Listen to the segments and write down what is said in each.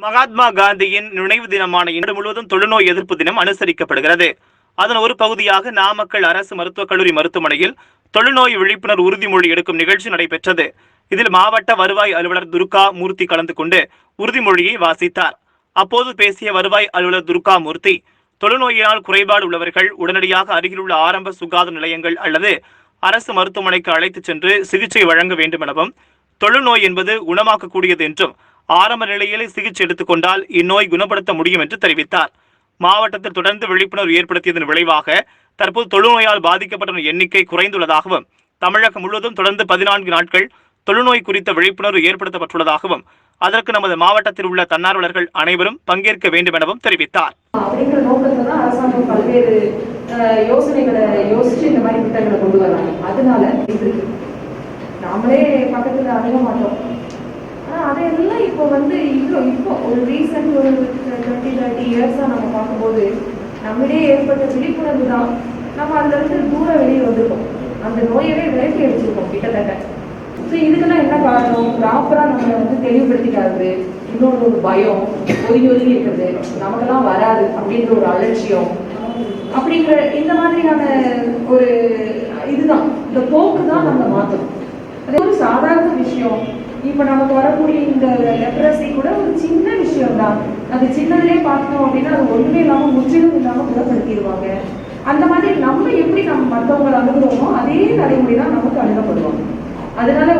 மகாத்மா காந்தியின் நினைவு தினமான இன்று முழுவதும் தொழுநோய் எதிர்ப்பு தினம் அனுசரிக்கப்படுகிறது. அதன் ஒரு பகுதியாக நாமக்கல் அரசு மருத்துவக் கல்லூரி மருத்துவமனையில் தொழுநோய் விழிப்புணர்வு உறுதிமொழி எடுக்கும் நிகழ்ச்சி நடைபெற்றது. இதில் மாவட்ட வருவாய் அலுவலர் துர்கா மூர்த்தி கலந்து கொண்டு உறுதிமொழியை வாசித்தார். அப்போது பேசிய வருவாய் அலுவலர் துர்கா மூர்த்தி, தொழுநோயினால் குறைபாடு உள்ளவர்கள் உடனடியாக அருகிலுள்ள ஆரம்ப சுகாதார நிலையங்கள் அல்லது அரசு மருத்துவமனைக்கு அழைத்துச் சென்று சிகிச்சை வழங்க வேண்டும் எனவும், தொழுநோய் என்பது குணமாக்கக்கூடியது என்றும், ஆரம்ப நிலையில் சிகிச்சை எடுத்துக் கொண்டால் இந்நோய் குணப்படுத்த முடியும் என்று தெரிவித்தார். மாவட்டத்தில் தொடர்ந்து விழிப்புணர்வு ஏற்படுத்தியதன் விளைவாக தற்போது தொழுநோயால் பாதிக்கப்பட்டவரின் எண்ணிக்கை குறைந்துள்ளதாகவும், தமிழகம் முழுவதும் தொடர்ந்து 14 நாட்கள் தொழுநோய் குறித்த விழிப்புணர்வு ஏற்படுத்தப்பட்டுள்ளதாகவும், அதற்கு நமது மாவட்டத்தில் உள்ள தன்னார்வலர்கள் அனைவரும் பங்கேற்க வேண்டும் எனவும் தெரிவித்தார். அப்படிங்கிற நோக்கத்துல தான் அரசாங்கம் பல்வேறு யோசனைகளை யோசிச்சு இந்த மாதிரி திட்டங்களை கொண்டு வராங்க. அதனால இருக்கு நாமளே பக்கத்துல அணுக மாட்டோம். ஆனா அதையெல்லாம் இப்போ இப்போ ஒரு ரீசன்ட் ஒரு 20-30 இயர்ஸா நம்ம பார்க்கும்போது நம்மிடையே ஏற்பட்ட விழிப்புணர்வு தான் நம்ம அதுல இருந்து தூரம் வெளியே வந்திருக்கோம். அந்த நோயவே விலக்கி அடிச்சிருக்கோம் கிட்டத்தட்ட. ஸோ இதுக்கெல்லாம் என்ன காரணம்? ப்ராப்பரா நம்ம தெளிவுபடுத்திக்காது, இன்னொரு ஒரு பயம், ஒதுங்கி இருக்கிறது, நமக்கெல்லாம் வராது அப்படின்ற ஒரு அலட்சியம், அப்படிங்கிற இந்த மாதிரியான ஒரு இதுதான், இந்த போக்கு தான் நம்ம மாற்றணும். அது ஒரு சாதாரண விஷயம். இப்ப நமக்கு வரக்கூடிய இந்த லெப்ரசி கூட ஒரு சின்ன விஷயம் தான். அது சின்னதிலே பார்த்தோம் அப்படின்னா அது ஒண்ணுமே இல்லாம முற்றிலும் இல்லாம குணப்படுத்திடுவாங்க. அந்த மாதிரி நம்ம எப்படி நம்ம மற்றவங்களை அணுகுறோமோ அதே நடைமுறை தான் நமக்கு அணுகப்படுவாங்க. அதனால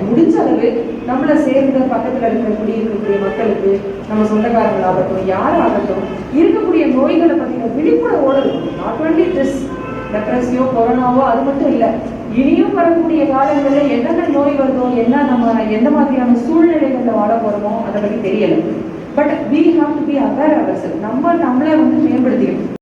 முடிஞ்ச அளவு நம்மளை சேர்ந்த பக்கத்துல இருக்கக்கூடிய மக்களுக்கு, நம்ம சொந்தக்காரங்களாகட்டும் யாராகட்டும், இருக்கக்கூடிய நோய்களை பத்தின விழிப்புணர்வோடு இருக்கும். நாட் ஒன்லி திஸ் லெப்ரசியோ கொரோனாவோ அது மட்டும் இல்லை, இனியும் வரக்கூடிய காலங்களில் என்னென்ன நோய் வருதோ, நம்ம எந்த மாதிரியான சூழ்நிலைகளில் வாழ போறோமோ அதை பத்தி தெரியல. But we have to be aware of ourselves. நம்மளை மேம்படுத்திக்கணும்.